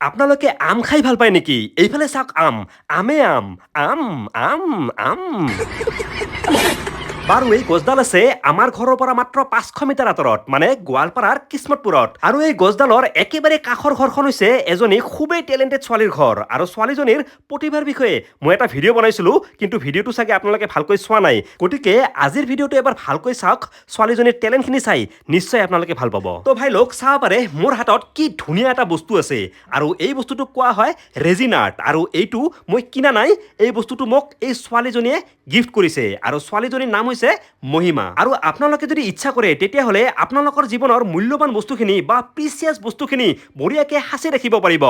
আপোনালোকে আম খাই ভাল পায় নেকি? এইফালে চাওক আম, আমে আম, আম, আম, আম। বাৰু এই গছডাল আছে আমাৰ ঘৰৰ পৰা মাত্ৰ 500 মিটাৰ আঁতৰত মানে গোৱালপাৰাৰ কিসমতপুৰত আৰু এই গছডালৰ একেবাৰে কাষৰ ঘৰখন হৈছে এজনী খুবেই টেলেণ্টেড ছোৱালীৰ ঘৰ আৰু ছোৱালীজনীৰ প্ৰতিভাৰ বিষয়ে মই এটা ভিডিঅ' বনাইছিলো কিন্তু ভিডিঅ'টো চাগে আপোনালোকে ভালকৈ চোৱা নাই গতিকে আজিৰ ভিডিঅ'টো এবাৰ ভালকৈ চাওক ছোৱালীজনীৰ টেলেণ্টখিনি চাই নিশ্চয় আপোনালোকে ভাল পাব তো ভাই লোক চাব পাৰে মোৰ হাতত কি ধুনীয়া এটা বস্তু আছে আৰু এই বস্তুটোক কোৱা হয় ৰেজিন আৰ্ট আৰু এইটো মই কিনা নাই এই বস্তুটো মোক এই ছোৱালীজনীয়ে গিফ্ট কৰিছে আৰু ছোৱালীজনীৰ নাম হৈছে মহিমা আৰু আপোনালোকে যদি ইচ্ছা কৰে তেতিয়াহ'লে আপোনালোকৰ জীৱনৰ মূল্যৱান বস্তুখিনি বা প্ৰিচিয়াছ বস্তুখিনি বঢ়িয়াকে সাঁচি ৰাখিব পাৰিব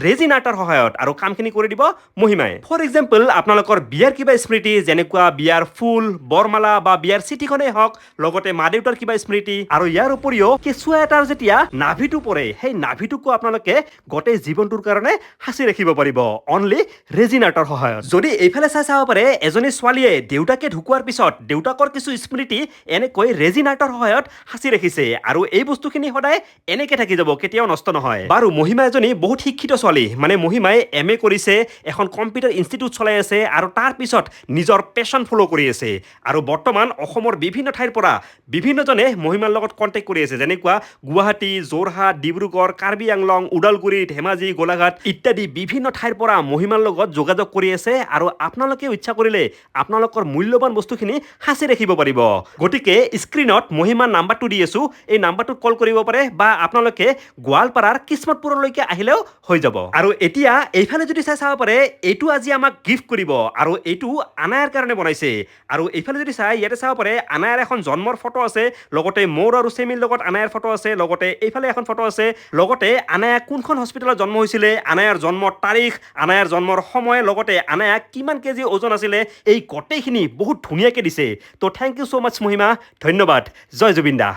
ৰেজিন আৰ্টৰ সহায়ত আৰু কামখিনি কৰি দিব মহিমাই ফৰ এক্সাম্পল আপোনালোকৰ বিয়াৰ কিবা স্মৃতি যেনেকুৱা বিয়াৰ ফুল বৰমালা বা বিয়াৰ চিঠিখনেই হওক লগতে মা দেউতাৰ কিবা স্মৃতি আৰু ইয়াৰ উপৰিও কেঁচুৱা এটাৰ যেতিয়া নাভিটো পৰে সেই নাভিটোকো আপোনালোকে গোটেই জীৱনটোৰ কাৰণে সাঁচি ৰাখিব পাৰিব অনলি ৰেজিন আৰ্টৰ সহায়ত যদি এইফালে চাব পাৰে এজনী ছোৱালীয়ে দেউতাকে ঢুকোৱাৰ পিছত দেউতাকৰ কিছু স্মৃতি এনেকৈ ৰেজিন আৰ্টৰ সহায়ত সাঁচি ৰাখিছে আৰু এই বস্তুখিনি সদায় এনেকে থাকি যাব কেতিয়াও নষ্ট নহয় বাৰু মহিমা এজনী বহুত শিক্ষিত ছোৱালী মানে মহিমাই MA কৰিছে এখন কম্পিউটাৰ ইনষ্টিটিউট চলাই আছে আৰু তাৰ পিছত নিজৰ পেশন ফলো কৰি আছে আৰু বৰ্তমান অসমৰ বিভিন্ন ঠাইৰ পৰা বিভিন্নজনে মহিমাৰ লগত কণ্টেক্ট কৰি আছে যেনেকুৱা গুৱাহাটী যোৰহাট ডিব্ৰুগড় কাৰ্বি আংলং ওদালগুৰি ধেমাজি গোলাঘাট ইত্যাদি বিভিন্ন ঠাইৰ পৰা মহিমাৰ লগত যোগাযোগ কৰি আছে আৰু আপোনালোকে ইচ্ছা কৰিলে আপোনালোকৰ মূল্যৱান বস্তুখিনি সাঁচি ৰাখিব পাৰিব গতিকে স্ক্ৰীনত মহিমাৰ নাম্বাৰটো দি আছো এই নাম্বাৰটোত কল কৰিব পাৰে বা আপোনালোকে গোৱালপাৰাৰ কিসমতপুৰলৈকে আহিলেও হৈ যাব আৰু এতিয়া এইফালে যদি চাব পাৰে এইটো আজি আমাক গিফ্ট কৰিব আৰু এইটো আনায়াৰ কাৰণে বনাইছে আৰু এইফালে যদি ইয়াতে চাব পাৰে আনায়াৰ এখন জন্মৰ ফটো আছে লগতে মোৰ আৰু চেমিৰ লগত আনায়াৰ ফটো আছে লগতে এইফালে এখন ফটো আছে লগতে আনায়া কোনখন হস্পিটেলত জন্ম হৈছিলে আনায়াৰ জন্মৰ তাৰিখ আনায়াৰ জন্মৰ সময় লগতে আনায়া কিমান কেজি ওজন আছিলে এই গোটেইখিনি বহুত ধুনীয়াকৈ দিছে তো থেংক ইউ সো মাচ মহিমা ধন্যবাদ জয় জুবিন দা